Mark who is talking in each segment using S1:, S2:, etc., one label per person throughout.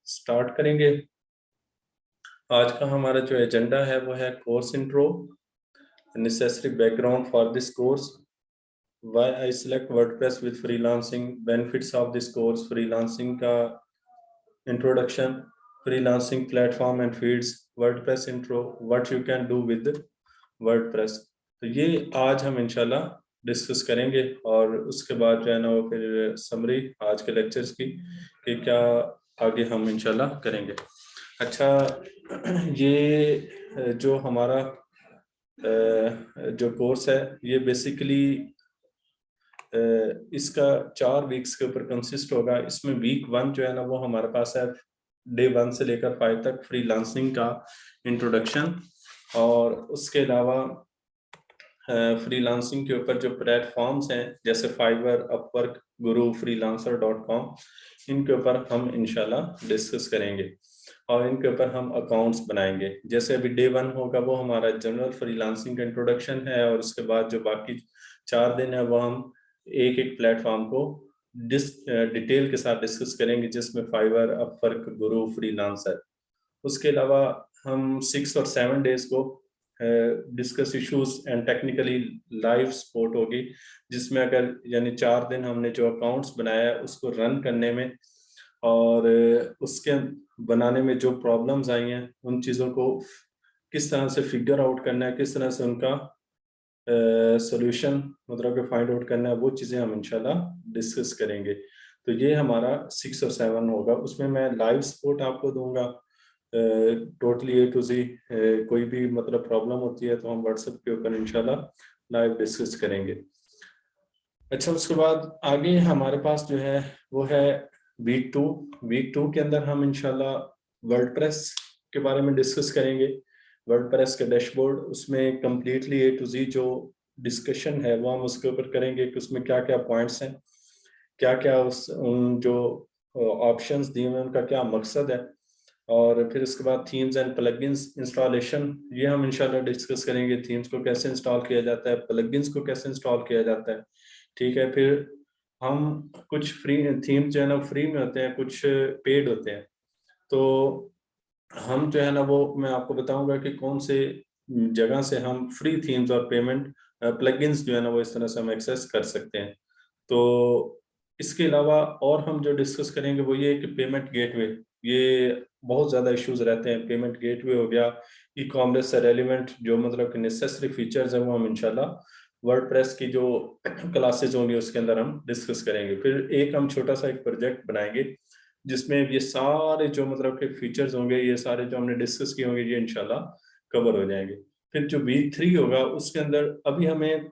S1: Start करेंगे। आज का हमारा जो एजेंडा है वो है course intro, necessary background for this course, why I select WordPress with freelancing, benefits of this course, freelancing का introduction, freelancing platform and feeds, WordPress intro, what you can do with WordPress. तो ये आज हम इंशाल्लाह discuss करेंगे और उसके बाद जो है ना वो फिर समरी आज के लेक्चर्स की कि क्या आगे हम इंशाल्लाह करेंगे। अच्छा, ये जो हमारा जो कोर्स है ये बेसिकली इसका 4 वीक्स के ऊपर कंसिस्ट होगा। इसमें वीक 1 जो है ना वो हमारे पास है डे 1 से लेकर 5 तक फ्रीलांसिंग का इंट्रोडक्शन, और उसके अलावा फ्रीलांसिंग के ऊपर जो प्लेटफॉर्म्स हैं जैसे फाइवर, अपवर्क, गुरु, freelancer.com, इनके ऊपर हम इंशाल्लाह डिस्कस करेंगे और इनके ऊपर हम अकाउंट्स बनाएंगे। जैसे अभी डे 1 होगा वो हमारा जनरल फ्रीलांसिंग का इंट्रोडक्शन है, और उसके बाद जो बाकी 4 दिन है वो हम एक एक प्लेटफॉर्म को डिटेल के साथ डिस्कस करेंगे, जिसमें फाइवर, अपवर्क, गुरु, फ्रीलांसर। उसके अलावा हम 6 और 7 डेज को discuss issues and technically live support होगी, जिसमें अगर यानी 4 दिन हमने जो अकाउंट्स बनाया है उसको रन करने में और उसके बनाने में जो प्रॉब्लम्स आई हैं उन चीज़ों को किस तरह से फिगर आउट करना है, किस तरह से उनका सॉल्यूशन मतलब कि फाइंड आउट करना है, वो चीज़ें हम इंशाल्लाह डिस्कस करेंगे। तो ये हमारा 6 और 7 होगा। उसमें मैं लाइव सपोर्ट आपको दूंगा टोटली A to Z। कोई भी मतलब प्रॉब्लम होती है तो हम व्हाट्सएप के ऊपर इंशाल्लाह लाइव डिस्कस करेंगे। अच्छा, उसके बाद आगे हमारे पास जो है वो है वीक 2 के अंदर हम इंशाल्लाह वर्डप्रेस के बारे में डिस्कस करेंगे। वर्डप्रेस के डैशबोर्ड, उसमें कम्प्लीटली A to Z जो डिस्कशन है वो हम उसके ऊपर करेंगे कि उसमें क्या क्या पॉइंट्स हैं, क्या क्या उन जो ऑप्शंस दिए हुए हैं उनका क्या मकसद है, और फिर उसके बाद थीम्स एंड प्लगइन्स इंस्टॉलेशन, ये हम इंशाल्लाह डिस्कस करेंगे। थीम्स को कैसे इंस्टॉल किया जाता है, प्लगइन्स को कैसे इंस्टॉल किया जाता है, ठीक है। फिर हम कुछ फ्री थीम्स जो है ना फ्री में होते हैं, कुछ पेड होते हैं। तो हम जो है ना वो मैं आपको बताऊंगा कि कौन से जगह से हम फ्री थीम्स और पेमेंट प्लगइन्स जो है ना वो इस तरह से हम एक्सेस कर सकते हैं। तो इसके अलावा और हम जो डिस्कस करेंगे वो ये कि पेमेंट गेटवे, ये बहुत ज़्यादा इश्यूज रहते हैं। पेमेंट गेटवे हो गया, ई कॉमर्स से रेलिवेंट जो मतलब कि नेसेसरी फीचर्स हैं वो हम इंशाल्लाह वर्डप्रेस की जो क्लासेज होंगी उसके अंदर हम डिस्कस करेंगे। फिर एक हम छोटा सा एक प्रोजेक्ट बनाएंगे जिसमें ये सारे जो मतलब के फीचर्स होंगे, ये सारे जो हमने डिस्कस किए होंगे, ये इंशाल्लाह कवर हो जाएंगे। फिर जो वीक 3 होगा उसके अंदर अभी हमें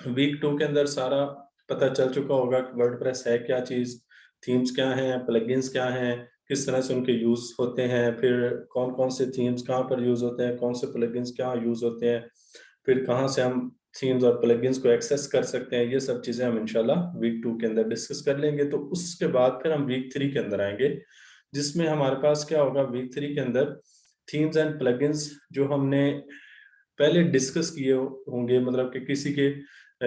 S1: वीक 2 के अंदर सारा पता चल चुका होगा कि वर्डप्रेस है क्या चीज़, थीम्स क्या हैं, प्लगइन्स क्या हैं, किस तरह से उनके यूज़ होते हैं, फिर कौन कौन से थीम्स कहाँ पर यूज़ होते हैं, कौन से प्लगइन्स क्या यूज़ होते हैं, फिर कहाँ से हम थीम्स और प्लगइन्स को एक्सेस कर सकते हैं। ये सब चीज़ें हम इंशाल्लाह वीक 2 के अंदर डिस्कस कर लेंगे। तो उसके बाद फिर हम वीक 3 के अंदर आएंगे, जिसमें हमारे पास क्या होगा वीक 3 के अंदर, थीम्स एंड प्लगइन्स जो हमने पहले डिस्कस किए होंगे, मतलब कि किसी के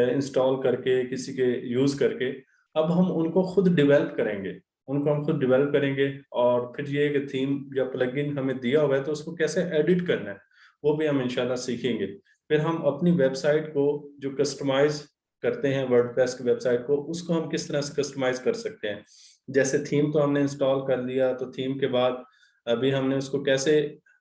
S1: इंस्टॉल करके, किसी के यूज करके, अब हम उनको खुद डेवलप करेंगे। उनको हम खुद डेवलप करेंगे और फिर ये कि थीम या प्लगइन हमें दिया हुआ है तो उसको कैसे एडिट करना है वो भी हम इंशाल्लाह सीखेंगे। फिर हम अपनी वेबसाइट को जो कस्टमाइज करते हैं, वर्डप्रेस की वेबसाइट को, उसको हम किस तरह से कस्टमाइज कर सकते हैं। जैसे थीम तो हमने इंस्टॉल कर लिया, तो थीम के बाद अभी हमने उसको कैसे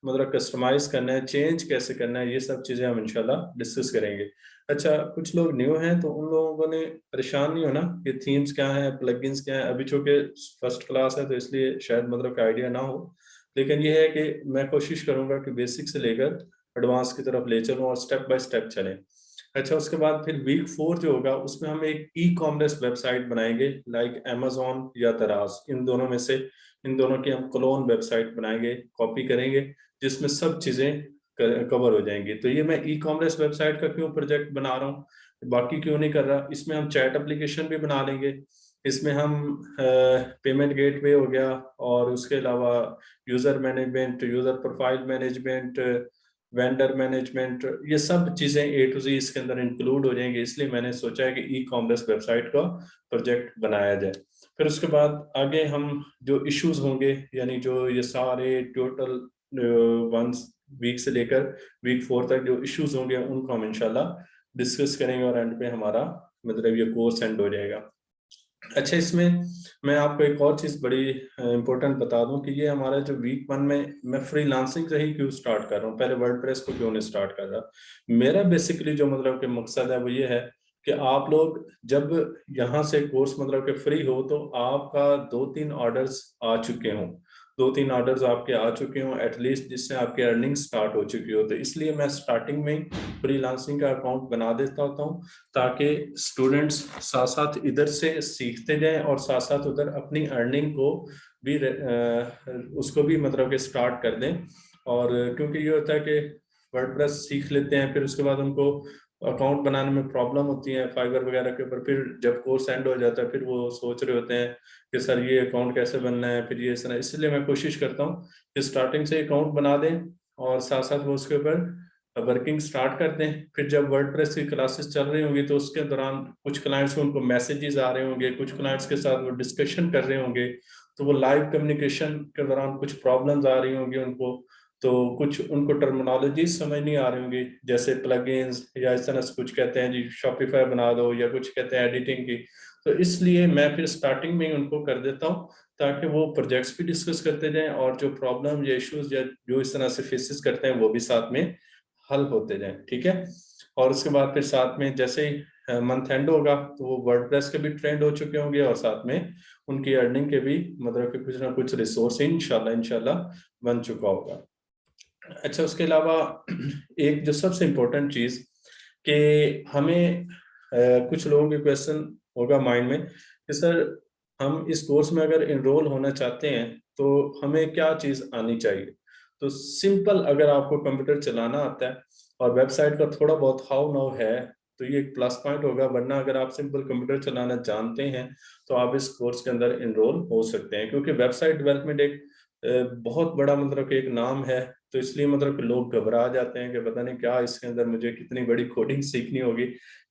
S1: मतलब कस्टमाइज करना है, चेंज कैसे करना है, ये सब चीजें हम इंशाल्लाह डिस्कस करेंगे। अच्छा, कुछ लोग न्यू हैं तो उन लोगों ने परेशान नहीं होना कि थीम्स क्या है, प्लगइन्स क्या है। अभी चूंकि फर्स्ट क्लास है तो इसलिए शायद मतलब का आइडिया ना हो, लेकिन ये है कि मैं कोशिश करूंगा कि बेसिक से लेकर एडवांस की तरफ ले चलूं और स्टेप बाय स्टेप चलें। अच्छा, उसके बाद फिर वीक 4 जो होगा उसमें हम एक ई कॉमर्स वेबसाइट बनाएंगे, लाइक अमेजोन या दराज, इन दोनों में से इन दोनों की हम क्लोन वेबसाइट बनाएंगे, कॉपी करेंगे, जिसमें सब चीजें कवर हो जाएंगी। तो ये मैं ई कॉमर्स वेबसाइट का क्यों प्रोजेक्ट बना रहा हूँ, बाकी क्यों नहीं कर रहा, इसमें हम चैट एप्लीकेशन भी बना लेंगे, इसमें हम पेमेंट गेटवे हो गया, और उसके अलावा user management, user profile management, vendor management, ये सब चीजें ए टू जी इसके अंदर इंक्लूड हो जाएंगी। इसलिए मैंने सोचा है कि ई कॉमर्स वेबसाइट का प्रोजेक्ट बनाया जाए। फिर उसके बाद आगे हम जो इश्यूज होंगे, यानी जो ये सारे टोटल 1 वीक से लेकर वीक 4 तक जो इश्यूज होंगे उनको हम इंशाल्लाह डिस्कस करेंगे, और एंड पे हमारा मतलब ये कोर्स एंड हो जाएगा। अच्छा, इसमें मैं आपको एक और चीज बड़ी इंपॉर्टेंट बता दूं कि ये हमारा जो वीक 1 में मैं फ्रीलांसिंग से ही क्यों स्टार्ट कर रहा हूँ, पहले वर्डप्रेस को क्यों नहीं स्टार्ट कर रहा। मेरा बेसिकली जो मतलब कि मकसद है वो ये है कि आप लोग जब यहाँ से कोर्स मतलब कि फ्री हो तो आपका 2-3 ऑर्डर्स आ चुके हों, 2-3 ऑर्डर्स आपके आ चुके हों एटलीस्ट, जिससे आपकी अर्निंग स्टार्ट हो चुकी हो। तो इसलिए मैं स्टार्टिंग में फ्रीलांसिंग का अकाउंट बना देता होता हूँ, ताकि स्टूडेंट्स साथ साथ इधर से सीखते जाएं और साथ साथ उधर अपनी अर्निंग को भी उसको भी मतलब कि स्टार्ट कर दें। और क्योंकि ये होता है कि वर्डप्रेस सीख लेते हैं, फिर उसके बाद उनको अकाउंट बनाने में प्रॉब्लम होती है फाइवर वगैरह के ऊपर, फिर जब कोर्स एंड हो जाता है फिर वो सोच रहे होते हैं कि सर ये अकाउंट कैसे बनना है, फिर ये इस, इसलिए मैं कोशिश करता हूँ कि स्टार्टिंग से अकाउंट बना दें और साथ साथ वो उसके ऊपर वर्किंग स्टार्ट करते हैं। फिर जब वर्डप्रेस की क्लासेस चल रही होंगी तो उसके दौरान कुछ क्लाइंट्स को उनको मैसेजेस आ रहे होंगे, कुछ क्लाइंट्स के साथ वो डिस्कशन कर रहे होंगे, तो वो लाइव कम्युनिकेशन के दौरान कुछ प्रॉब्लम्स आ रही होंगी उनको, तो कुछ उनको टर्मिनोलॉजी समझ नहीं आ रही होंगी, जैसे प्लगइन्स या इस तरह से कुछ कहते हैं जी शॉपिफाई बना दो, या कुछ कहते हैं एडिटिंग की। तो इसलिए मैं फिर स्टार्टिंग में ही उनको कर देता हूँ, ताकि वो प्रोजेक्ट्स भी डिस्कस करते जाएं और जो प्रॉब्लम या इश्यूज या जो इस तरह से फेसेस करते हैं वो भी साथ में हल होते जाएं। ठीक है। और उसके बाद फिर साथ में जैसे ही मंथ एंड होगा तो वो वर्डप्रेस के भी ट्रेंड हो चुके होंगे और साथ में उनकी अर्निंग के भी मतलब कि कुछ ना कुछ रिसोर्स इंशाल्लाह इंशाल्लाह बन चुका होगा। अच्छा, उसके अलावा एक जो सबसे इम्पोर्टेंट चीज कि हमें कुछ लोगों के क्वेश्चन होगा माइंड में कि सर हम इस कोर्स में अगर इनरोल होना चाहते हैं तो हमें क्या चीज आनी चाहिए। तो सिंपल, अगर आपको कंप्यूटर चलाना आता है और वेबसाइट का थोड़ा बहुत हाउ नाउ है तो ये एक प्लस पॉइंट होगा, वरना अगर आप सिंपल कंप्यूटर चलाना जानते हैं तो आप इस कोर्स के अंदर इनरोल हो सकते हैं, क्योंकि वेबसाइट डेवलपमेंट एक बहुत बड़ा मतलब कि एक नाम है। तो इसलिए मतलब कि लोग घबरा जाते हैं कि पता नहीं क्या इसके अंदर मुझे कितनी बड़ी कोडिंग सीखनी होगी,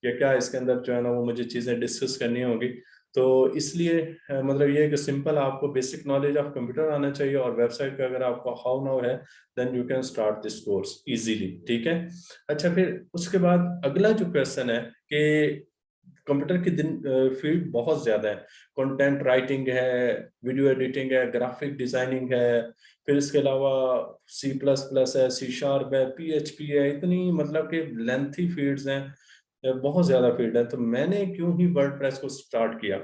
S1: या क्या इसके अंदर जो है ना वो मुझे चीजें डिस्कस करनी होगी। तो इसलिए मतलब ये है कि सिंपल आपको बेसिक नॉलेज ऑफ कंप्यूटर आना चाहिए, और वेबसाइट का अगर आपको हाउ नाउ है then you can start this course easily. ठीक है। अच्छा, फिर उसके बाद अगला जो क्वेश्चन है कि कंप्यूटर की दिन फील्ड बहुत ज्यादा है, कंटेंट राइटिंग है, वीडियो एडिटिंग है, ग्राफिक डिजाइनिंग है, फिर इसके अलावा C++ है, C# है, PHP है, इतनी मतलब कि लेंथी फील्ड्स हैं, बहुत ज्यादा फील्ड है। तो मैंने क्यों ही वर्डप्रेस को स्टार्ट किया।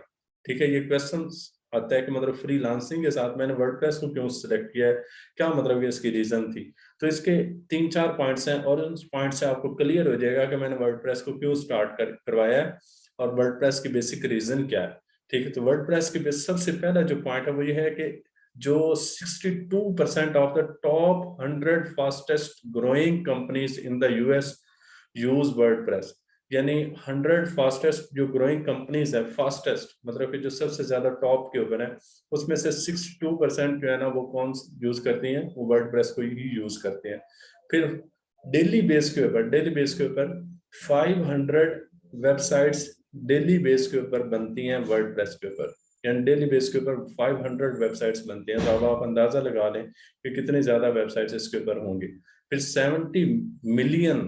S1: ठीक है, ये क्वेश्चन आता है कि मतलब फ्रीलांसिंग के साथ मैंने वर्डप्रेस को क्यों सिलेक्ट किया है, क्या मतलब ये इसकी रीजन थी। तो इसके 3-4 पॉइंट्स हैं और उन पॉइंट से आपको क्लियर हो जाएगा कि मैंने वर्डप्रेस को क्यों स्टार्ट करवाया है और वर्डप्रेस की बेसिक रीजन क्या है। ठीक है, तो वर्डप्रेस की सबसे पहला जो पॉइंट है वो ये है कि जो 62% of the top 100 fastest growing companies in the US use WordPress, यानी 100 फास्टेस्ट जो ग्रोइंग कंपनीज है, फास्टेस्ट मतलब कि जो सबसे ज्यादा टॉप के ऊपर है, उसमें से 62% जो है ना वो कौन यूज करती हैं, वो वर्डप्रेस को ही यूज करते हैं। फिर डेली बेस के ऊपर 500 वेबसाइट्स डेली बेस के ऊपर बनती हैं वर्डप्रेस के ऊपर, यानी डेली बेस के ऊपर 500 वेबसाइट्स बनती हैं। तो अब आप अंदाजा लगा लें कि कितनी ज्यादा वेबसाइट्स इसके ऊपर होंगी। फिर 70 मिलियन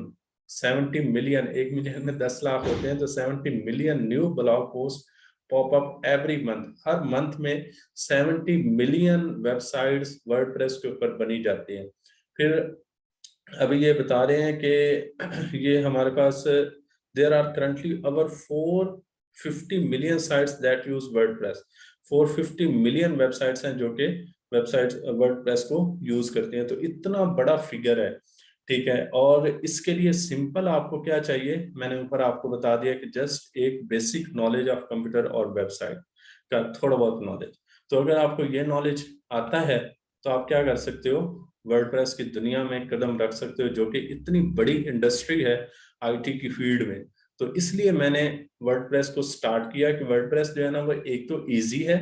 S1: 1 मिलियन में 10 लाख होते हैं, तो 70 million new blog post pop up every month, हर मंथ में 70 मिलियन वेबसाइट्स वर्डप्रेस के ऊपर बनी जाती हैं। फिर अभी ये बता रहे हैं कि ये हमारे पास there are currently our 450 million sites that use WordPress, 450 million websites हैं जो कि वेबसाइट वर्डप्रेस को यूज करती हैं। तो इतना बड़ा फिगर है। ठीक है, और इसके लिए सिंपल आपको क्या चाहिए, मैंने ऊपर आपको बता दिया कि जस्ट एक बेसिक नॉलेज ऑफ कंप्यूटर और वेबसाइट का थोड़ा बहुत नॉलेज। तो अगर आपको ये नॉलेज आता है तो आप क्या कर सकते हो, वर्डप्रेस की दुनिया में कदम रख सकते हो, जो कि इतनी बड़ी इंडस्ट्री है IT की फील्ड में। तो इसलिए मैंने वर्डप्रेस को स्टार्ट किया कि वर्डप्रेस जो है ना वो एक तो इजी है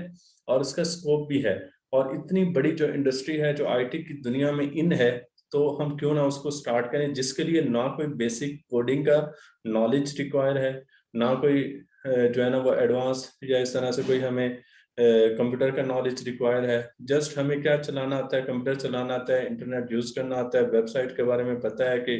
S1: और उसका स्कोप भी है, और इतनी बड़ी जो इंडस्ट्री है जो IT की दुनिया में इन है, तो हम क्यों ना उसको स्टार्ट करें, जिसके लिए ना कोई बेसिक कोडिंग का नॉलेज रिक्वायर है, ना कोई जो है ना वो एडवांस या इस तरह से कोई हमें कंप्यूटर का नॉलेज रिक्वायर है। जस्ट हमें क्या चलाना आता है, कंप्यूटर चलाना आता है, इंटरनेट यूज करना आता है, वेबसाइट के बारे में पता है कि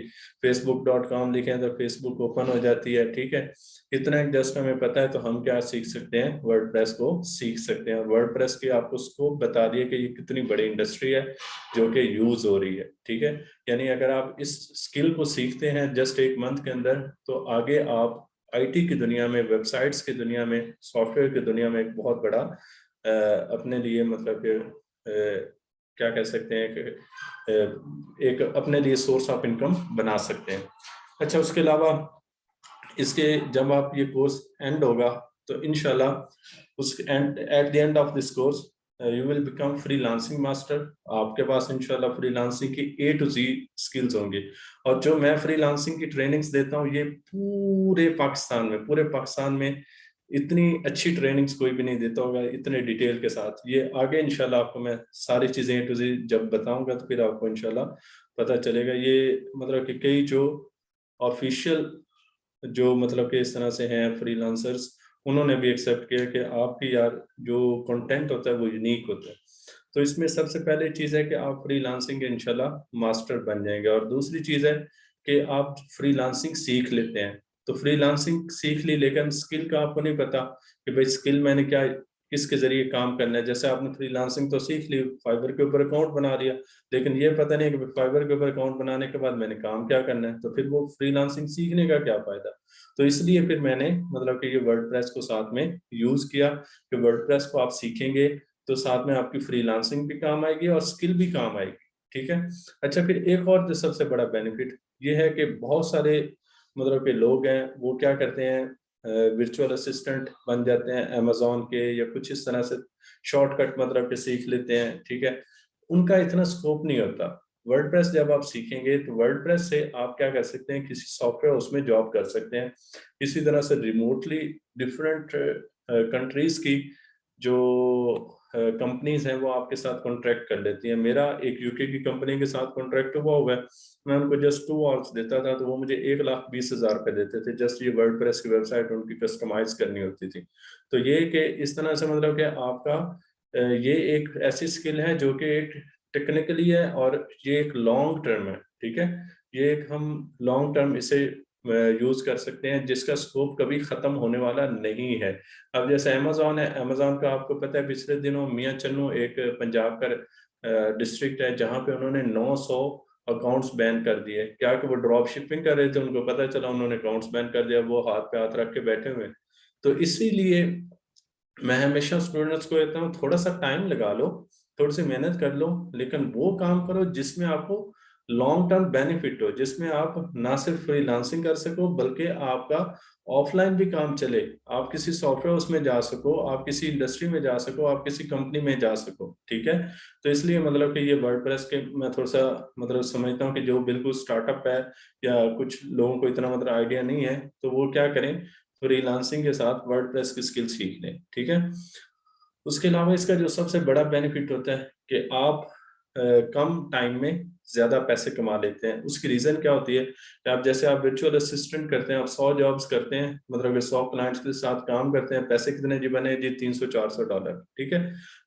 S1: facebook.com लिखें तो फेसबुक ओपन हो जाती है, ठीक है। इतना एक जस्ट हमें पता है तो हम क्या सीख सकते हैं, वर्डप्रेस को सीख सकते हैं। और वर्डप्रेस की आपको स्कोप बता दिए कि ये कितनी बड़ी इंडस्ट्री है जो कि यूज हो रही है, ठीक है। यानी अगर आप इस स्किल को सीखते हैं जस्ट एक मंथ के अंदर, तो आगे आप आईटी की दुनिया में, वेबसाइट्स की दुनिया में, सॉफ्टवेयर की दुनिया में एक बहुत बड़ा अपने लिए मतलब कि क्या कह सकते हैं कि एक अपने लिए सोर्स ऑफ इनकम बना सकते हैं। अच्छा, उसके अलावा इसके जब आप ये कोर्स एंड होगा तो इंशाल्लाह उस and at the end of this course you will become freelancing master. आपके पास इंशाल्लाह फ्रीलांसिंग की A to Z स्किल्स होंगी। और जो मैं फ्रीलांसिंग की ट्रेनिंग्स देता हूँ, ये पूरे पाकिस्तान में इतनी अच्छी ट्रेनिंग्स कोई भी नहीं देता होगा इतने डिटेल के साथ। ये आगे इंशाल्लाह आपको मैं सारी चीजें A to Z जब बताऊंगा तो फिर आपको इंशाल्लाह पता चलेगा। ये मतलब कि कई जो ऑफिशियल जो मतलब कि इस तरह से हैं फ्रीलांसर्स, उन्होंने भी एक्सेप्ट किया कि आपकी यार जो कंटेंट होता है वो यूनिक होता है। तो इसमें सबसे पहले चीज़ है कि आप फ्रीलांसिंग के इंशाल्लाह मास्टर बन जाएंगे। और दूसरी चीज़ है कि आप फ्रीलांसिंग सीख लेते हैं। तो फ्रीलांसिंग सीख ली, लेकिन स्किल का आपको नहीं पता कि भाई स्किल मैंने क्या, किसके जरिए काम करना है। जैसे आपने फ्रीलांसिंग तो सीख ली, फाइवर के ऊपर अकाउंट बना लिया, लेकिन ये पता नहीं कि फाइवर के ऊपर अकाउंट बनाने के बाद मैंने काम क्या करना है, तो फिर वो फ्रीलांसिंग सीखने का क्या फायदा। तो इसलिए फिर मैंने मतलब कि ये वर्डप्रेस को साथ में यूज किया कि वर्डप्रेस को आप सीखेंगे तो साथ में आपकी फ्रीलांसिंग भी काम आएगी और स्किल भी काम आएगी, ठीक है। अच्छा, फिर एक और जो सबसे बड़ा बेनिफिट ये है कि बहुत सारे मतलब के लोग हैं वो क्या करते हैं, वर्चुअल असिस्टेंट बन जाते हैं अमेजोन के या कुछ इस तरह से शॉर्टकट मतलब के सीख लेते हैं, ठीक है। उनका इतना स्कोप नहीं होता। वर्डप्रेस जब आप सीखेंगे तो वर्डप्रेस से आप क्या कर सकते हैं, किसी सॉफ्टवेयर उसमें जॉब कर सकते हैं। इसी तरह से रिमोटली डिफरेंट कंट्रीज की जो कंपनीज हैं वो आपके साथ कॉन्ट्रैक्ट कर लेती हैं। मेरा एक यूके की कंपनी के साथ कॉन्ट्रैक्ट हुआ है। मैं उनको जस्ट 2 आवर्स देता था तो वो मुझे 1,20,000 रुपए देते थे। जस्ट ये वर्डप्रेस की वेबसाइट उनकी कस्टमाइज करनी होती थी। तो ये कि इस तरह से मतलब कि आपका ये एक ऐसी स्किल है जो कि एक टेक्निकली है और ये एक लॉन्ग टर्म है, ठीक है। ये एक हम लॉन्ग टर्म इसे यूज कर सकते हैं जिसका स्कोप कभी खत्म होने वाला नहीं है। अब जैसे अमेजोन है, अमेजोन का आपको पता है पिछले दिनों मियां चन्नू एक पंजाब का डिस्ट्रिक्ट है जहां पे उन्होंने 900 अकाउंट्स बैन कर दिए। क्या कि वो ड्रॉप शिपिंग कर रहे थे, उनको पता चला, उन्होंने अकाउंट्स बैन कर दिया, वो हाथ पे हाथ रख के बैठे हुए। तो इसीलिए मैं हमेशा स्टूडेंट्स को कहता हूँ थोड़ा सा टाइम लगा लो, थोड़ी सी मेहनत कर लो, लेकिन वो काम करो जिसमें आपको लॉन्ग टर्म बेनिफिट हो, जिसमें आप ना सिर्फ फ्रीलांसिंग कर सको बल्कि आपका ऑफलाइन भी काम चले। आप किसी सॉफ्टवेयर उसमें जा सको, आप किसी इंडस्ट्री में जा सको, आप किसी कंपनी में जा सको, ठीक है। तो इसलिए मतलब कि ये वर्डप्रेस के मैं थोड़ा सा मतलब समझता हूँ कि जो बिल्कुल स्टार्टअप है या कुछ लोगों को इतना मतलब आइडिया नहीं है तो वो क्या करें, फ्रीलांसिंग के साथ वर्डप्रेस की स्किल सीख लें, ठीक है। उसके अलावा इसका जो सबसे बड़ा बेनिफिट होता है कि आप कम टाइम में ज्यादा पैसे कमा लेते हैं। उसकी रीजन क्या होती है कि आप जैसे आप वर्चुअल असिस्टेंट करते हैं, आप 100 जॉब्स करते हैं, मतलब कि 100 क्लाइंट्स के साथ काम करते हैं, पैसे कितने जी बने जी, $300-400, ठीक है।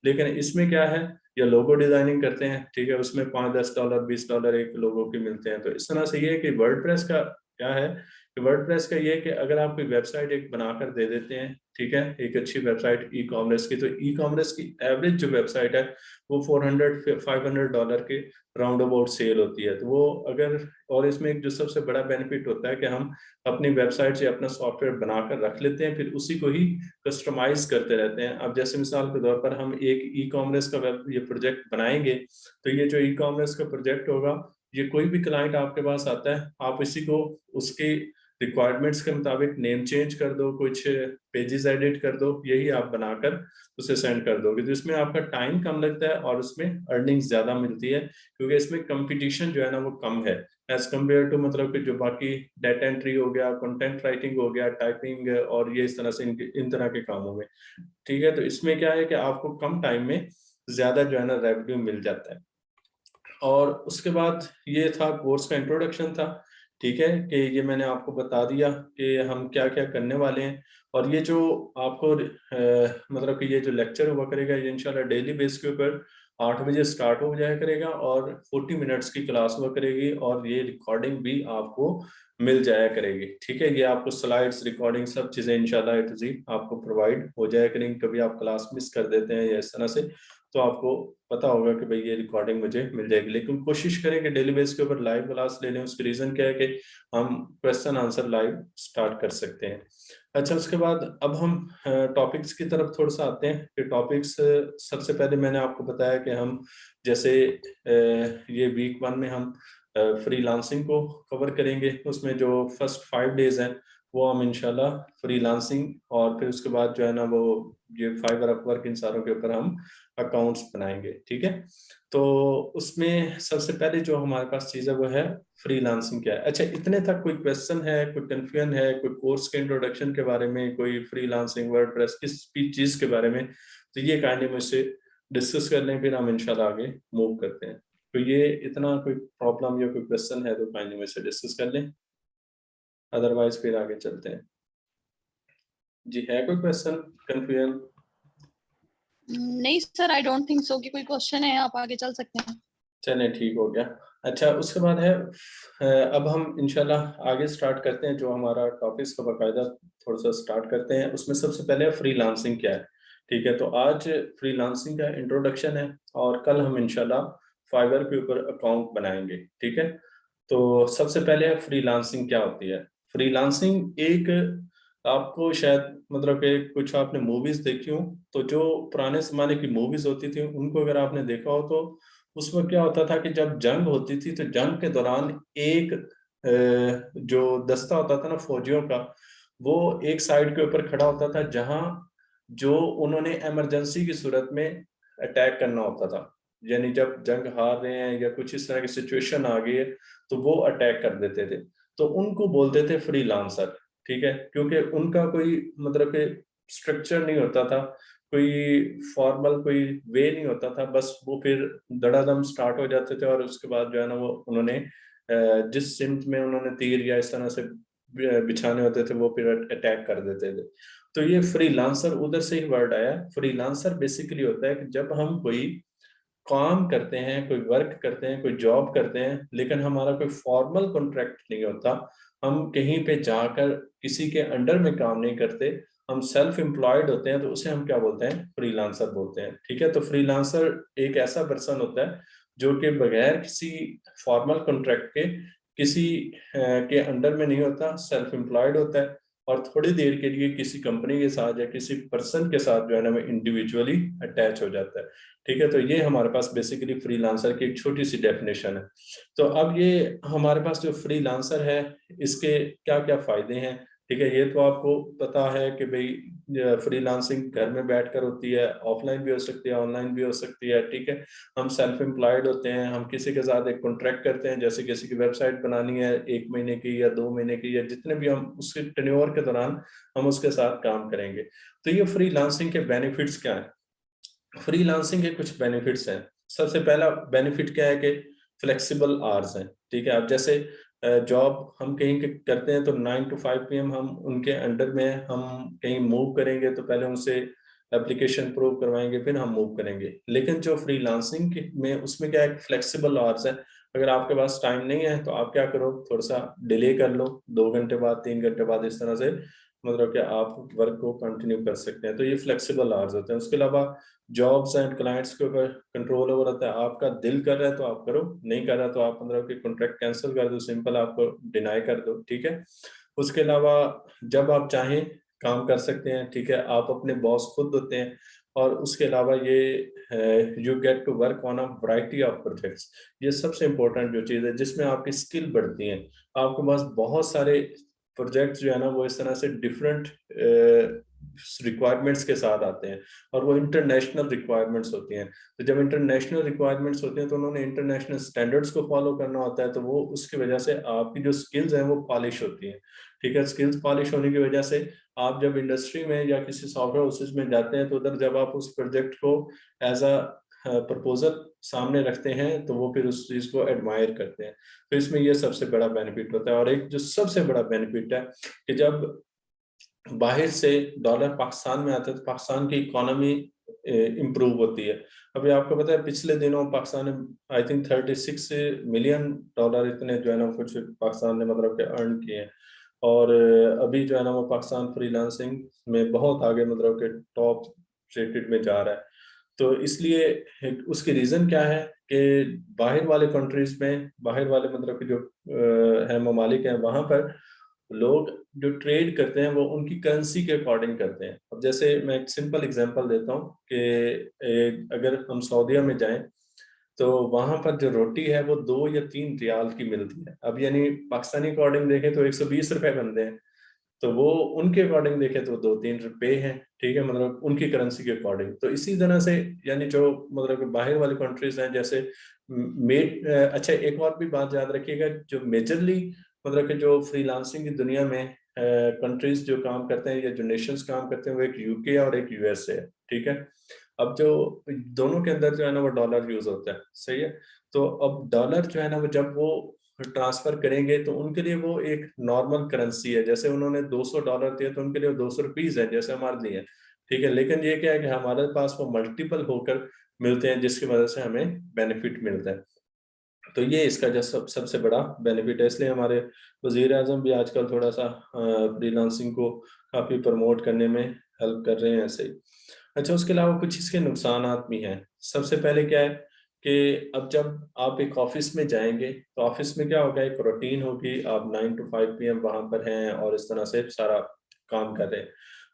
S1: लेकिन इसमें क्या है, या लोगो डिजाइनिंग करते हैं, ठीक है, उसमें $5-10 $20 एक लोगों के मिलते हैं। तो इस तरह से ये है कि वर्डप्रेस का क्या है कि वर्डप्रेस का ये है कि अगर आप कोई वेबसाइट एक बनाकर दे देते हैं, ठीक है, एक अच्छी वेबसाइट ई कॉमर्स की, तो ई कॉमर्स की एवरेज जो वेबसाइट है वो $400-500 के राउंड अबाउट सेल होती है। तो वो अगर, और इसमें एक जो सबसे बड़ा बेनिफिट होता है कि हम अपनी वेबसाइट से अपना सॉफ्टवेयर बनाकर रख लेते हैं, फिर उसी को ही कस्टमाइज करते रहते हैं। अब जैसे मिसाल के तौर पर हम एक ई कॉमर्स का वेब ये प्रोजेक्ट बनाएंगे, तो ये जो ई कॉमर्स का प्रोजेक्ट होगा, ये कोई भी क्लाइंट आपके पास आता है, आप इसी को उसके रिक्वायरमेंट्स के मुताबिक नेम चेंज कर दो, कुछ पेजेस एडिट कर दो, यही आप बनाकर उसे सेंड कर दोगे। तो इसमें आपका टाइम कम लगता है और उसमें अर्निंग ज्यादा मिलती है, क्योंकि इसमें कंपटीशन जो है ना वो कम है एज कम्पेयर टू मतलब कि जो बाकी डेटा एंट्री हो गया, कंटेंट राइटिंग हो गया, टाइपिंग और ये इस तरह से इन तरह के कामों में, ठीक है। तो इसमें क्या है कि आपको कम टाइम में ज्यादा जो है ना रेवेन्यू मिल जाता है। और उसके बाद ये था कोर्स का इंट्रोडक्शन था, ठीक है, कि ये मैंने आपको बता दिया कि हम क्या क्या करने वाले हैं। और ये जो आपको मतलब कि ये जो लेक्चर हुआ करेगा ये इंशाल्लाह डेली बेस के ऊपर 8 बजे स्टार्ट हो जाया करेगा और 40 मिनट्स की क्लास हुआ करेगी, और ये रिकॉर्डिंग भी आपको मिल जाया करेगी, ठीक है। ये आपको स्लाइड्स, रिकॉर्डिंग, सब चीजें इंशाल्लाह A to Z आपको प्रोवाइड हो जाया करेंगी। कभी आप क्लास मिस कर देते हैं या इस तरह से, तो आपको पता होगा कि भाई ये रिकॉर्डिंग मुझे मिल जाएगी। लेकिन कोशिश करें कि डेली बेस के ऊपर लाइव क्लास ले लें। उसकी रीजन क्या है कि हम क्वेश्चन आंसर लाइव स्टार्ट कर सकते हैं। अच्छा, उसके बाद अब हम टॉपिक्स की तरफ थोड़ा सा आते हैं कि टॉपिक्स, सबसे पहले मैंने आपको बताया कि हम जैसे ये वीक 1 में हम फ्रीलांसिंग को कवर करेंगे। उसमें जो फर्स्ट 5 डेज हैं वो हम इंशाल्लाह फ्रीलांसिंग, और फिर उसके बाद जो है ना वो ये फाइवर, अपवर्क, इन सारों के ऊपर हम अकाउंट्स बनाएंगे, ठीक है। तो उसमें सबसे पहले जो हमारे पास चीज है वो है फ्रीलांसिंग क्या है। अच्छा, इतने तक कोई क्वेश्चन है, कोई कंफ्यूजन है, कोई कोर्स के इंट्रोडक्शन के बारे में, कोई फ्रीलांसिंग, वर्डप्रेस, किस भी चीज के बारे में, तो ये काइंडली मुझसे डिस्कस कर लें, फिर हम इंशाल्लाह आगे मूव करते हैं। तो ये इतना कोई प्रॉब्लम या कोई क्वेश्चन है तो काइंडली मुझसे डिस्कस कर लें, अदरवाइज फिर आगे चलते हैं। जी, है कोई क्वेश्चन, कंफ्यूजन?
S2: नहीं sir, I don't think so कि कोई क्वेश्चन है, आप आगे चल सकते हैं।
S1: चलें, ठीक हो गया। अच्छा, उसके बाद है अब हम इंशाल्लाह आगे स्टार्ट करते हैं, जो हमारा टॉपिक्स का बाकायदा थोड़ा सा स्टार्ट करते हैं। उसमें सबसे पहले फ्रीलांसिंग क्या है, ठीक है। तो आज फ्रीलांसिंग का इंट्रोडक्शन है, और कल हम इंशाल्लाह फाइवर के ऊपर अकाउंट बनाएंगे, ठीक है। तो सबसे पहले फ्रीलांसिंग क्या होती है। फ्रीलांसिंग एक, आपको शायद मतलब कि कुछ आपने मूवीज देखी हो, तो जो पुराने जमाने की मूवीज होती थी उनको अगर आपने देखा हो तो उसमें क्या होता था कि जब जंग होती थी तो जंग के दौरान एक जो दस्ता होता था ना फौजियों का, वो एक साइड के ऊपर खड़ा होता था जहां जो उन्होंने इमरजेंसी की सूरत में अटैक करना होता था। यानी जब जंग हार रहे हैं या कुछ इस तरह की सिचुएशन आ गई है तो वो अटैक कर देते थे, तो उनको बोलते थे फ्रीलांसर, ठीक है। क्योंकि उनका कोई मतलब कि स्ट्रक्चर नहीं होता था, कोई फॉर्मल कोई वे नहीं होता था, बस वो फिर धड़ाधम स्टार्ट हो जाते थे, और उसके बाद जो है ना वो उन्होंने जिस सिमत में उन्होंने तीर या इस तरह से बिछाने होते थे वो फिर अटैक कर देते थे। तो ये फ्रीलांसर उधर से ही वर्ड आया। फ्रीलांसर बेसिकली होता है कि जब हम कोई काम करते हैं, कोई वर्क करते हैं, कोई जॉब करते हैं, लेकिन हमारा कोई फॉर्मल कॉन्ट्रैक्ट नहीं होता, हम कहीं पे जाकर किसी के अंडर में काम नहीं करते, हम सेल्फ एम्प्लॉयड होते हैं, तो उसे हम क्या बोलते हैं, फ्रीलांसर बोलते हैं, ठीक है। तो फ्रीलांसर एक ऐसा पर्सन होता है जो कि बगैर किसी फॉर्मल कॉन्ट्रैक्ट के किसी के अंडर में नहीं होता, सेल्फ एम्प्लॉयड होता है, और थोड़ी देर के लिए किसी कंपनी के साथ या किसी पर्सन के साथ जो है ना वो इंडिविजुअली अटैच हो जाता है, ठीक है। तो ये हमारे पास बेसिकली फ्रीलांसर की एक छोटी सी डेफिनेशन है। तो अब ये हमारे पास जो फ्रीलांसर है इसके क्या क्या फायदे हैं, ठीक है। ये तो आपको पता है कि भाई फ्रीलांसिंग घर में बैठकर होती है, ऑफलाइन भी हो सकती है, ऑनलाइन भी हो सकती है, ठीक है। हम सेल्फ एम्प्लॉयड होते हैं, हम किसी के साथ एक कॉन्ट्रैक्ट करते हैं, जैसे किसी की वेबसाइट बनानी है 1 महीने की या 2 महीने की या जितने भी, हम उसके टेन्योर के दौरान हम उसके साथ काम करेंगे। तो ये फ्रीलांसिंग के बेनिफिट्स क्या है। फ्रीलांसिंग के कुछ बेनिफिट्स हैं। सबसे पहला बेनिफिट क्या है कि फ्लेक्सिबल आवर्स हैं, ठीक है। अब जैसे जॉब हम कहीं करते हैं तो 9 to 5 PM हम उनके अंडर में, हम कहीं मूव करेंगे तो पहले उनसे एप्लीकेशन प्रूव करवाएंगे, फिर हम मूव करेंगे। लेकिन जो फ्रीलांसिंग में उसमें क्या है, फ्लेक्सिबल आवर्स है। अगर आपके पास टाइम नहीं है तो आप क्या करो, थोड़ा सा डिले कर लो, 2 घंटे बाद, 3 घंटे बाद, इस तरह से मतलब कि आप वर्क को कंटिन्यू कर सकते हैं। तो ये फ्लेक्सिबल आवर्स होते हैं। उसके अलावा जॉब्स एंड क्लाइंट्स के ऊपर कंट्रोल ओवर रहता है। आपका दिल कर रहा है तो आप करो, नहीं कर रहा तो आप मतलब कि कॉन्ट्रैक्ट कैंसिल कर दो, सिंपल आपको डिनाई कर दो, ठीक है। उसके अलावा जब आप चाहें काम कर सकते हैं, ठीक है। आप अपने बॉस खुद होते हैं। और उसके अलावा ये you get to work on a variety of projects. ये सबसे इंपॉर्टेंट जो चीज़ है जिसमें आपकी स्किल बढ़ती है। आपके पास बहुत सारे प्रोजेक्ट्स जो है ना वो इस तरह से डिफरेंट रिक्वायरमेंट्स के साथ आते हैं, और वो इंटरनेशनल रिक्वायरमेंट्स होती हैं। तो जब इंटरनेशनल रिक्वायरमेंट्स होती हैं तो उन्होंने इंटरनेशनल स्टैंडर्ड्स को फॉलो करना होता है, तो वो उसकी वजह से आपकी जो स्किल्स हैं वो पॉलिश होती हैं, ठीक है। स्किल्स पॉलिश होने की वजह से आप जब इंडस्ट्री में या किसी सॉफ्टवेयर हाउसेज में जाते हैं तो उधर जब आप उस प्रोजेक्ट को एज अ प्रपोजल सामने रखते हैं तो वो फिर उस चीज को एडमायर करते हैं। तो इसमें ये सबसे बड़ा बेनिफिट होता है। और एक जो सबसे बड़ा बेनिफिट है कि जब बाहर से डॉलर पाकिस्तान में आता है तो पाकिस्तान की इकोनॉमी इम्प्रूव होती है। अभी आपको पता है पिछले दिनों पाकिस्तान ने आई थिंक 36 मिलियन डॉलर इतने जो है ना कुछ पाकिस्तान ने मतलब के अर्न किए हैं। और अभी जो है ना वो पाकिस्तान फ्रीलांसिंग में बहुत आगे मतलब के टॉप रेटेड में जा रहा है। तो इसलिए उसकी रीजन क्या है कि बाहर वाले कंट्रीज में बाहर वाले मतलब के जो है ममालिक हैं वहां पर लोग जो ट्रेड करते हैं वो उनकी करेंसी के अकॉर्डिंग करते हैं। अब जैसे मैं एक सिंपल एग्जांपल देता हूँ कि अगर हम सऊदीया में जाएं तो वहां पर जो रोटी है वो 2 या 3 रियाल की मिलती है। अब यानी पाकिस्तानी अकॉर्डिंग देखें तो 120 रुपए बनते हैं, तो वो उनके अकॉर्डिंग देखें तो 2-3 रुपए हैं, ठीक है, मतलब उनकी करेंसी के अकॉर्डिंग। तो इसी तरह से यानी जो मतलब कि बाहर वाली कंट्रीज हैं जैसे अच्छा एक और भी बात याद रखिएगा, जो मेजरली मतलब कि जो फ्रीलांसिंग की दुनिया में कंट्रीज जो काम करते हैं या जो नेशंस काम करते हैं वो एक यूके और एक यूएसए है, ठीक है। अब जो दोनों के अंदर जो है ना वो डॉलर यूज होता है, सही है। तो अब डॉलर जो है ना वो जब वो ट्रांसफर करेंगे तो उनके लिए वो एक नॉर्मल करेंसी है। जैसे उन्होंने $200 दिए तो उनके लिए 200 रुपीज है जैसे हमारे लिए, ठीक है। लेकिन ये क्या है कि हमारे पास वो मल्टीपल होकर मिलते हैं जिसकी वजह से हमें बेनिफिट मिलता है। तो ये इसका जो सबसे बड़ा बेनिफिट है। इसलिए हमारे वजीर आजम भी आजकल थोड़ा सा फ्रीलांसिंग को काफी प्रमोट करने में हेल्प कर रहे हैं ऐसे ही। अच्छा, उसके अलावा कुछ इसके नुकसानात भी हैं। सबसे पहले क्या है कि अब जब आप एक ऑफिस में जाएंगे तो ऑफिस में क्या होगा, एक रूटीन होगी, आप 9 to 5 PM वहां पर हैं और इस तरह से सारा काम कर रहे हैं।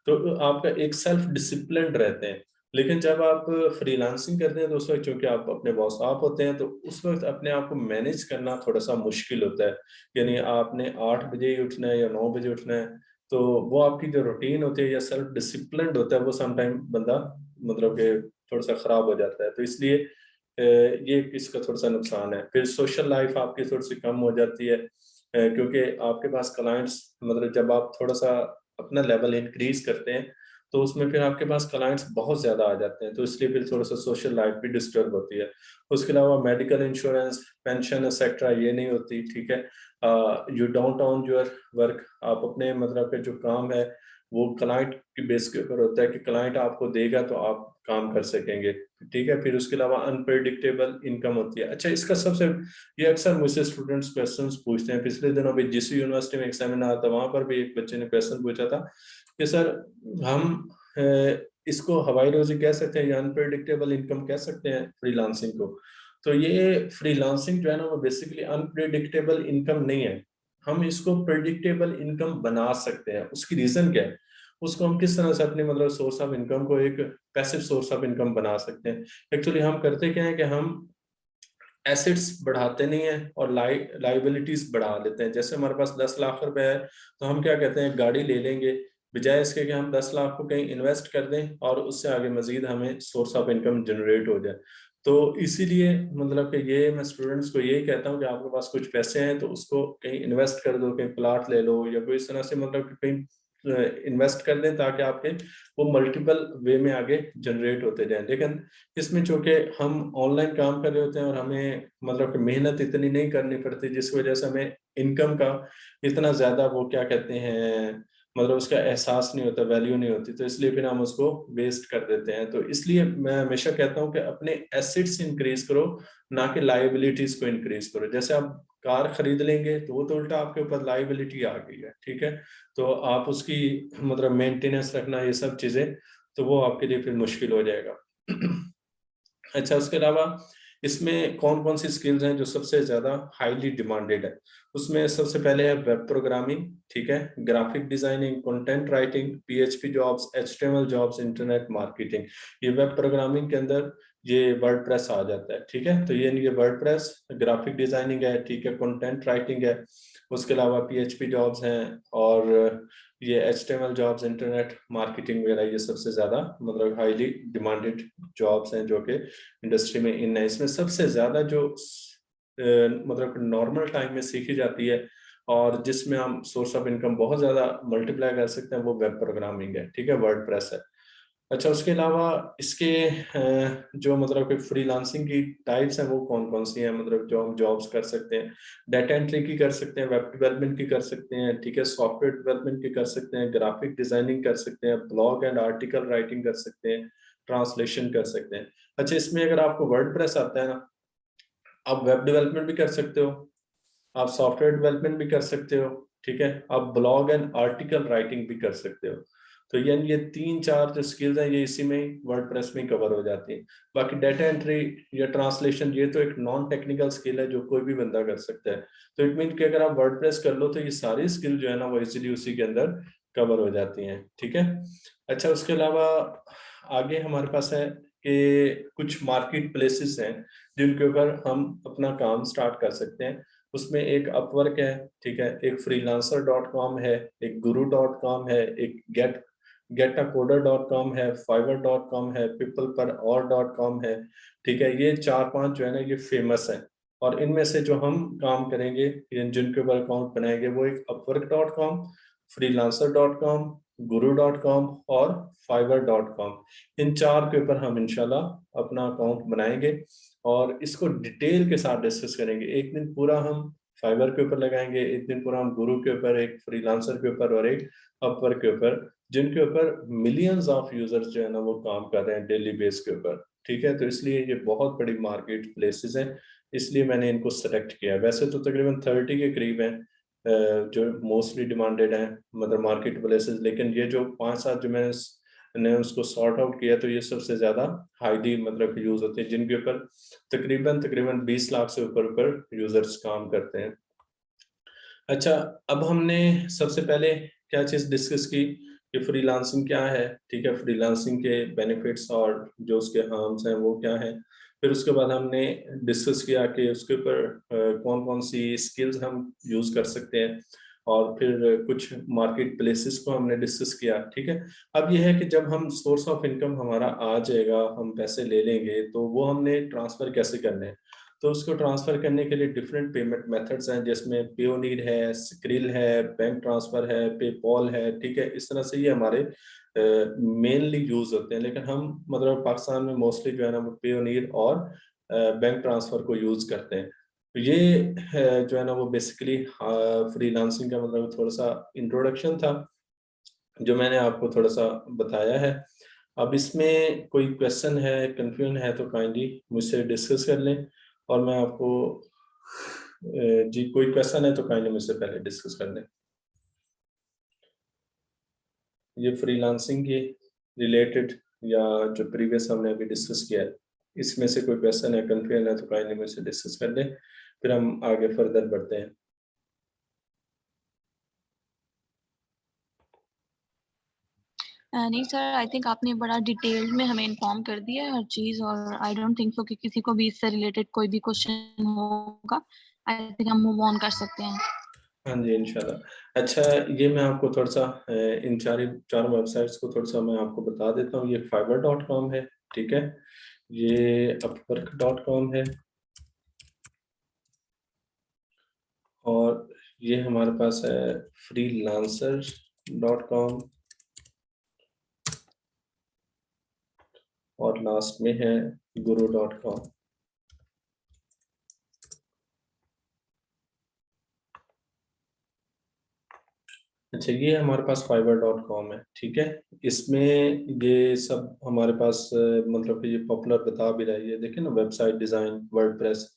S1: तो आपका एक सेल्फ डिसिप्लिन रहते हैं। लेकिन जब आप फ्रीलांसिंग करते हैं तो उस वक्त चूंकि आप अपने बॉस आप होते हैं तो उस वक्त अपने आप को मैनेज करना थोड़ा सा मुश्किल होता है। यानी आपने 8 बजे ही उठना है या 9 बजे उठना है, तो वो आपकी जो रूटीन होती है या सेल्फ डिसिप्लिन होता है वो समटाइम बंदा मतलब कि थोड़ा सा खराब हो जाता है। तो इसलिए ये इसका थोड़ा सा नुकसान है। फिर सोशल लाइफ आपकी थोड़ी सी कम हो जाती है क्योंकि आपके पास क्लाइंट्स मतलब जब आप थोड़ा सा अपना लेवल इंक्रीज करते हैं तो उसमें फिर आपके पास क्लाइंट्स बहुत ज्यादा आ जाते हैं, तो इसलिए फिर थोड़ा सा सोशल लाइफ भी डिस्टर्ब होती है। उसके अलावा मेडिकल इंश्योरेंस, पेंशन एक्सेट्रा ये नहीं होती, ठीक है। You don't own your work, आप अपने मतलब के जो काम है वो क्लाइंट की बेस के ऊपर होता है कि क्लाइंट आपको देगा तो आप काम कर सकेंगे, ठीक है। फिर उसके अलावा अनप्रेडिक्टेबल इनकम होती है। अच्छा, इसका सबसे ये अक्सर मुझसे स्टूडेंट्स क्वेश्चंस पूछते हैं। पिछले दिनों भी जिस यूनिवर्सिटी में एक सेमिनार था वहां पर भी एक बच्चे ने क्वेश्चन पूछा था कि सर हम इसको हवाई रोजी कह सकते हैं या अनप्रेडिक्टेबल इनकम कह सकते हैं फ्रीलांसिंग को। तो ये फ्रीलांसिंग जो है ना वो बेसिकली अनप्रेडिक्टेबल इनकम नहीं है, हम इसको प्रेडिक्टेबल इनकम बना सकते हैं। उसकी रीजन क्या है, उसको हम किस तरह से अपने मतलब सोर्स ऑफ इनकम को एक पैसिव सोर्स ऑफ इनकम बना सकते हैं। एक्चुअली हम करते क्या है कि हम एसेट्स बढ़ाते नहीं है और लाइबिलिटीज बढ़ा लेते हैं। जैसे हमारे पास 10 लाख रुपए है तो हम क्या कहते हैं गाड़ी ले लेंगे, बजाय इसके कि हम 10 लाख को कहीं इन्वेस्ट कर दें और उससे आगे मजीद हमें सोर्स ऑफ इनकम जनरेट हो जाए। तो इसीलिए मतलब कि ये मैं स्टूडेंट्स को यही कहता हूँ कि आपके पास कुछ पैसे हैं तो उसको कहीं इन्वेस्ट कर दो, कहीं प्लाट ले लो या कोई इस तरह से मतलब कि कहीं इन्वेस्ट कर दें ताकि आपके वो मल्टीपल वे में आगे जनरेट होते जाएं। लेकिन इसमें चूंकि हम ऑनलाइन काम कर रहे होते हैं और हमें मतलब कि मेहनत इतनी नहीं करनी पड़ती जिसकी वजह से हमें इनकम का इतना ज्यादा वो क्या कहते हैं मतलब उसका एहसास नहीं होता, वैल्यू नहीं होती, तो इसलिए फिर हम उसको वेस्ट कर देते हैं। तो इसलिए मैं हमेशा कहता हूँ कि अपने एसेट्स इंक्रीज करो, ना कि लाइबिलिटीज को इंक्रीज करो। जैसे आप कार खरीद लेंगे तो वो तो उल्टा आपके ऊपर लाइबिलिटी आ गई है, ठीक है। तो आप उसकी मतलब मेंटेनेंस रखना ये सब चीजें तो वो आपके लिए फिर मुश्किल हो जाएगा। अच्छा, उसके अलावा इसमें कौन कौन सी स्किल्स हैं जो सबसे ज्यादा हाईली डिमांडेड है। उसमें सबसे पहले है वेब प्रोग्रामिंग, ठीक है, graphic designing, content writing, PHP jobs, HTML jobs, internet marketing. ये वेब प्रोग्रामिंग के अंदर ये वर्डप्रेस आ जाता है, ठीक है। तो ये वर्डप्रेस, ग्राफिक डिजाइनिंग है, ठीक है, कंटेंट राइटिंग है, उसके अलावा पीएचपी जॉब्स हैं और ये एचटीएमएल जॉब्स, इंटरनेट मार्केटिंग वगैरह, ये सबसे ज्यादा मतलब हाईली डिमांडेड जॉब्स हैं जो कि इंडस्ट्री में इन है। इसमें सबसे ज्यादा जो मतलब नॉर्मल टाइम में सीखी जाती है और जिसमें हम सोर्स ऑफ इनकम बहुत ज्यादा मल्टीप्लाई कर सकते हैं वो वेब प्रोग्रामिंग है, ठीक है, वर्डप्रेस है। अच्छा, उसके अलावा इसके जो मतलब कि फ्रीलांसिंग की टाइप्स हैं वो कौन कौन सी हैं, मतलब जो हम जॉब्स कर सकते हैं, डाटा एंट्री की कर सकते हैं, वेब डेवलपमेंट की कर सकते हैं, ठीक है, सॉफ्टवेयर डेवलपमेंट की कर सकते हैं, ग्राफिक डिजाइनिंग कर सकते हैं, ब्लॉग एंड आर्टिकल राइटिंग कर सकते हैं, ट्रांसलेशन कर सकते हैं। अच्छा, इसमें अगर आपको वर्डप्रेस आता है ना, आप वेब डेवलपमेंट भी कर सकते हो, आप सॉफ्टवेयर डेवलपमेंट भी कर सकते हो, ठीक है, आप ब्लॉग एंड आर्टिकल राइटिंग भी कर सकते हो। तो यानी ये 3-4 जो स्किल्स हैं ये इसी में वर्डप्रेस में कवर हो जाती हैं। बाकी डाटा एंट्री या ट्रांसलेशन ये तो एक नॉन टेक्निकल स्किल है जो कोई भी बंदा कर सकता है। तो इट मीन कि अगर आप वर्डप्रेस कर लो तो ये सारी स्किल जो है ना वो इजीली उसी के अंदर कवर हो जाती हैं, ठीक है। अच्छा, उसके अलावा आगे हमारे पास है कि कुछ मार्केट प्लेसेस हैं जिनके ऊपर हम अपना काम स्टार्ट कर सकते हैं। उसमें एक अपवर्क है, ठीक है, एक freelancer.com है, एक guru.com है, एक getacoder.com है, fiverr.com है, peopleperhour.com है, ठीक है। ये 4-5 जो है ना ये फेमस है, और इनमें से जो हम काम करेंगे जिनके ऊपर अकाउंट बनाएंगे वो एक upwork.com, freelancer.com, guru.com और fiverr.com, इन 4 के ऊपर हम इंशाल्लाह अपना अकाउंट बनाएंगे और इसको डिटेल के साथ डिस्कस करेंगे। एक दिन पूरा हम फाइबर के ऊपर लगाएंगे, एक दिन पूरा हम गुरु के ऊपर, एक फ्रीलांसर के ऊपर और एक अपवर्क के ऊपर, जिनके ऊपर मिलियंस ऑफ यूजर्स जो है ना वो काम कर रहे हैं डेली बेस के ऊपर, ठीक है। तो इसलिए ये बहुत बड़ी मार्केट प्लेसेस हैं, इसलिए मैंने इनको सेलेक्ट किया। वैसे तो तकरीबन 30 के करीब हैं जो मोस्टली डिमांडेड हैं, मतलब मार्केट प्लेसेस, लेकिन ये जो 5-7 जो मैंने उसको सॉर्ट आउट किया तो ये सबसे ज्यादा हाईली मतलब यूज होते हैं, जिनके ऊपर तकरीबन तकरीबन 20 लाख से ऊपर ऊपर यूजर्स काम करते हैं। अच्छा, अब हमने सबसे पहले क्या चीज डिस्कस की कि फ्रीलांसिंग क्या है, ठीक है, फ्रीलांसिंग के बेनिफिट्स और जो उसके हार्म्स हैं वो क्या है। फिर उसके बाद हमने डिस्कस किया कि उसके ऊपर कौन कौन सी स्किल्स हम यूज कर सकते हैं, और फिर कुछ मार्केट प्लेसेस को हमने डिस्कस किया, ठीक है। अब यह है कि जब हम सोर्स ऑफ इनकम हमारा आ जाएगा, हम पैसे ले लेंगे, तो वो हमने ट्रांसफर कैसे करने हैं। तो उसको ट्रांसफर करने के लिए डिफरेंट पेमेंट मेथड्स हैं, जिसमें पेयोनीर है, स्क्रिल है, बैंक ट्रांसफर है, पेपॉल है, ठीक है। इस तरह से ये हमारे मेनली यूज होते हैं, लेकिन हम मतलब पाकिस्तान में मोस्टली जो है ना वो पेयोनीर और बैंक ट्रांसफर को यूज करते हैं। तो ये जो है ना वो बेसिकली फ्रीलांसिंग का मतलब थोड़ा सा इंट्रोडक्शन था जो मैंने आपको थोड़ा सा बताया है। अब इसमें कोई क्वेश्चन है, कंफ्यूजन है तो काइंडली मुझसे डिस्कस कर लें, और मैं आपको जी कोई क्वेश्चन है तो काइंडली मुझसे पहले डिस्कस कर लें। ये फ्रीलांसिंग के रिलेटेड या जो प्रीवियस हमने अभी डिस्कस किया है, इसमें से कोई क्वेश्चन है, कंफ्यूजन है तो काइंडली मुझसे डिस्कस कर लें, फिर हम आगे फर्दर बढ़ते हैं।
S2: नहीं सर, आई थिंक आपने बड़ा डिटेल में हमें इन्फॉर्म कर दिया है हर चीज, और आई डोंट थिंक सो कि किसी को भी इससे रिलेटेड कोई भी क्वेश्चन होगा। आई थिंक हम मूव ऑन कर सकते हैं।
S1: हाँ जी, इंशाल्लाह। अच्छा, ये मैं आपको थोड़ा सा इन चार वेबसाइट्स को थोड़ा सा मैं आपको बता देता हूँ। ये fiverr.com है, ठीक है, ये upwork.com है, और ये हमारे पास है freelancer.com, और लास्ट में है guru.com। अच्छा, ये हमारे पास fiverr.com है, ठीक है। इसमें ये सब हमारे पास मतलब कि ये पॉपुलर बता भी रही है, देखिए ना, वेबसाइट डिज़ाइन, वर्डप्रेस,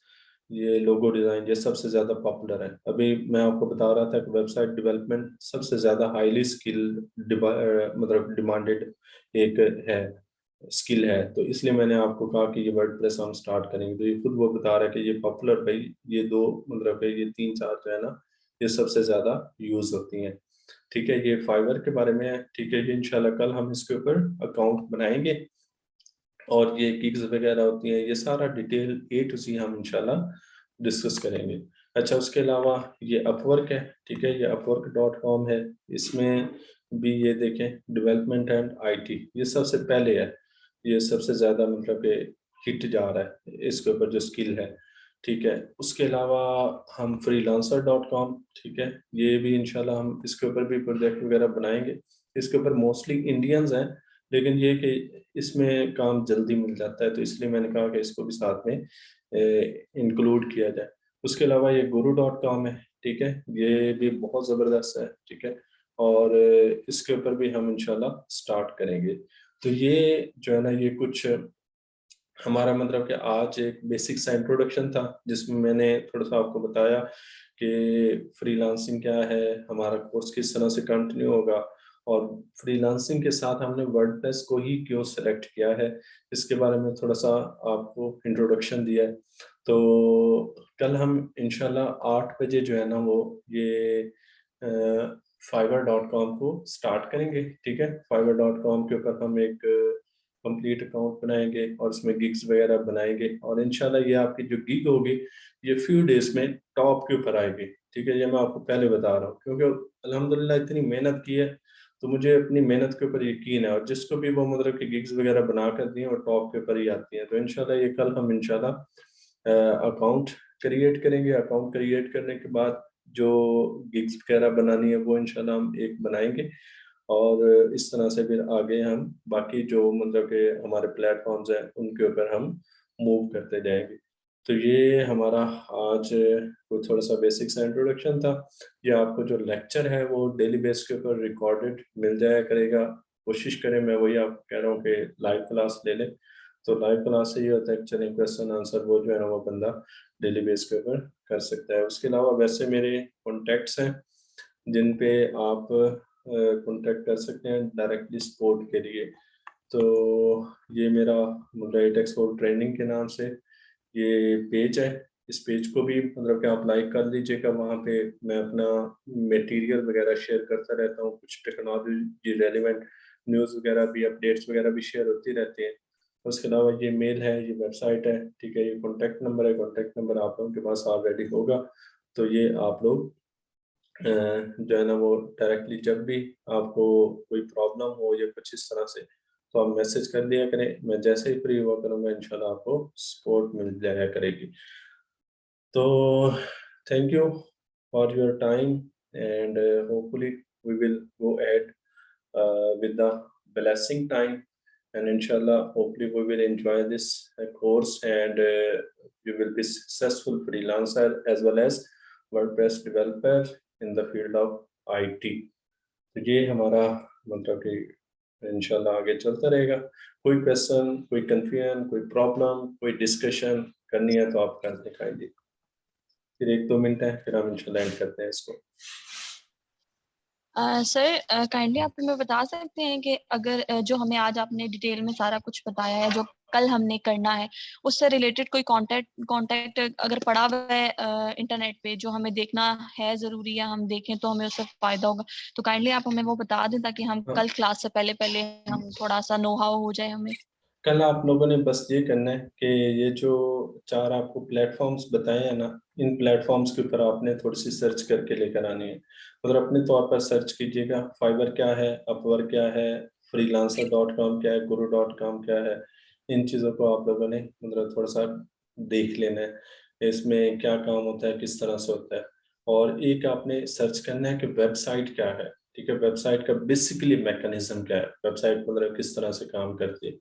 S1: ये लोगो डिज़ाइन, ये सबसे ज़्यादा पॉपुलर है। अभी मैं आपको बता रहा था कि वेबसाइट डेवलपमेंट सबसे ज़्यादा हाईली स्किल मतलब डिमांडेड एक है, स्किल है, तो इसलिए मैंने आपको कहा कि ये वर्डप्रेस हम स्टार्ट करेंगे। तो ये खुद वो बता रहा है कि ये पॉपुलर भाई, ये दो मतलब कि ये 3-4 जो है ना ये सबसे ज़्यादा यूज़ होती हैं, ठीक है। ये फाइवर के बारे में है, ठीक है। ये इंशाल्लाह कल हम इसके ऊपर अकाउंट बनाएंगे, और ये गिग्स वगैरह होती हैं, ये सारा डिटेल A to Z हम इंशाल्लाह डिस्कस करेंगे। अच्छा, उसके अलावा ये अपवर्क है, ठीक है, ये upwork.com है। इसमें भी ये देखें, डेवलपमेंट एंड IT ये सबसे पहले है, ये सबसे ज़्यादा मतलब कि हिट जा रहा है इसके ऊपर जो स्किल है, ठीक है। उसके अलावा हम freelancer.com, ठीक है, ये भी इंशाल्लाह हम इसके ऊपर भी प्रोजेक्ट वगैरह बनाएंगे। इसके ऊपर मोस्टली इंडियंस हैं, लेकिन ये कि इसमें काम जल्दी मिल जाता है, तो इसलिए मैंने कहा कि इसको भी साथ में इंक्लूड किया जाए। उसके अलावा ये guru.com है, ठीक है, ये भी बहुत ज़बरदस्त है, ठीक है, और इसके ऊपर भी हम इंशाल्लाह स्टार्ट करेंगे। तो ये जो है ना, ये कुछ हमारा मतलब कि आज एक बेसिक सा इंट्रोडक्शन था, जिसमें मैंने थोड़ा सा आपको बताया कि फ्रीलांसिंग क्या है, हमारा कोर्स किस तरह से कंटिन्यू होगा, और फ्रीलांसिंग के साथ हमने वर्डप्रेस को ही क्यों सेलेक्ट किया है, इसके बारे में थोड़ा सा आपको इंट्रोडक्शन दिया है। तो कल हम इंशाल्लाह 8 बजे जो है ना वो ये fiverr.com को स्टार्ट करेंगे, ठीक है। fiverr.com के ऊपर हम एक कंप्लीट अकाउंट बनाएंगे और उसमें गिग्स वगैरह बनाएंगे, और इंशाल्लाह ये आपकी जो गिग होगी ये फ्यू डेज में टॉप के ऊपर आएगी, ठीक है। ये मैं आपको पहले बता रहा हूँ, क्योंकि अल्हम्दुलिल्लाह इतनी मेहनत की है, तो मुझे अपनी मेहनत के ऊपर यकीन है, और जिसको भी वो मतलब कि गिग्स वगैरह बना कर दी हैं वो टॉप के ऊपर ही आती हैं। तो इंशाल्लाह ये कल हम इंशाल्लाह अकाउंट क्रिएट करेंगे। अकाउंट क्रिएट करने के बाद जो गिग्स वगैरह बनानी है वो इंशाल्लाह हम एक बनाएंगे, और इस तरह से फिर आगे हम बाकी जो मतलब के हमारे प्लेटफॉर्म्स हैं उनके ऊपर हम मूव करते जाएंगे। तो ये हमारा आज कोई थोड़ा सा बेसिक सा इंट्रोडक्शन था। ये आपको जो लेक्चर है वो डेली बेस के ऊपर रिकॉर्डेड मिल जाया करेगा। कोशिश करें, मैं वही आपको कह रहा हूँ कि लाइव क्लास ले लें। तो लाइव क्लास से ये होता है कि चलिए क्वेश्चन आंसर वो जो है ना वो बंदा डेली बेस के ऊपर कर सकता है। उसके अलावा वैसे मेरे कॉन्टैक्ट्स हैं जिन पे आप कांटेक्ट कर सकते हैं डायरेक्टली सपोर्ट के लिए। तो ये मेरा राइट एक्सपोर्ट ट्रेनिंग के नाम से ये पेज है। इस पेज को भी मतलब कि आप लाइक कर लीजिएगा। वहाँ पे मैं अपना मटेरियल वगैरह शेयर करता रहता हूँ, कुछ टेक्नोलॉजी रेलिवेंट न्यूज़ वगैरह भी, अपडेट्स वगैरह भी शेयर होती रहती हैं। उसके अलावा ये मेल है, ये वेबसाइट है, ठीक है, ये कॉन्टैक्ट नंबर है। कॉन्टैक्ट नंबर आप लोगों के पास ऑलरेडी होगा, तो ये आप लोग जो है ना वो डायरेक्टली जब भी आपको कोई प्रॉब्लम हो या कुछ इस तरह से, तो आप मैसेज कर दिया करें। मैं जैसे ही फ्री हुआ करूँगा इंशाल्लाह आपको सपोर्ट मिल जाया करेगी। तो thank you for your time, and hopefully we will go ahead with the blessing time, and inshallah hopefully we will enjoy this course, and you will be successful freelancer as well as WordPress developer in the field of IT। तो ये हमारा मतलब कि इंशाल्लाह आगे चलता रहेगा। कोई क्वेश्चन, कोई कंफ्यूजन, कोई प्रॉब्लम, कोई डिस्कशन करनी है तो आप कर दिखाइए। फिर 1-2 मिनट है, फिर हम इंशाल्लाह एंड करते हैं इसको।
S2: सर काइंडली आप हमें बता सकते हैं कि अगर जो हमें आज आपने डिटेल में सारा कुछ बताया है जो कल हमने करना है, उससे रिलेटेड कोई कांटेक्ट अगर पड़ा हुआ है इंटरनेट पे जो हमें देखना है ज़रूरी, या हम देखें तो हमें उससे फ़ायदा होगा, तो काइंडली आप हमें वो बता दें ताकि हम
S1: हाँ,
S2: कल क्लास से पहले हम थोड़ा सा नो हाउ हो जाए हमें।
S1: कल आप लोगों ने बस ये करना है कि ये जो 4 आपको प्लेटफॉर्म्स बताए हैं ना, इन प्लेटफॉर्म्स के ऊपर आपने थोड़ी सी सर्च करके लेकर आनी है। मतलब अपने तौर पर सर्च कीजिएगा, फाइवर क्या है, अपवर्क क्या है, freelancer.com क्या है, guru.com क्या है। इन चीज़ों को आप लोगों ने मतलब थोड़ा सा देख लेना है, इसमें क्या काम होता है, किस तरह से होता है। और एक आपने सर्च करना है कि वेबसाइट क्या है, ठीक है, वेबसाइट का बेसिकली मैकेनिज्म क्या है, वेबसाइट मतलब किस तरह से काम करती है।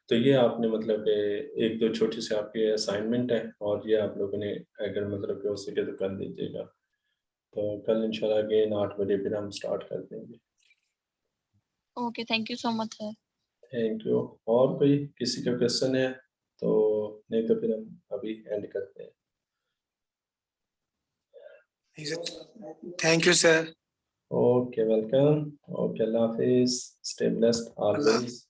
S1: तो ये आपने मतलब कि 1-2 छोटी सी आपकी असाइनमेंट है, और ये आप लोगों ने अगर मतलब कि हो सके तो कर दीजिएगा। तो कल इंशाल्लाह अगेन 8 बजे फिर हम स्टार्ट कर देंगे।
S2: Okay, thank you so much sir.
S1: Thank you. और कोई किसी का क्वेश्चन है तो, नहीं तो फिर हम अभी एंड करते हैं।
S3: Thank you sir.
S1: Okay, welcome. Okay, Allah Hafiz, stay blessed
S3: Allah
S1: always.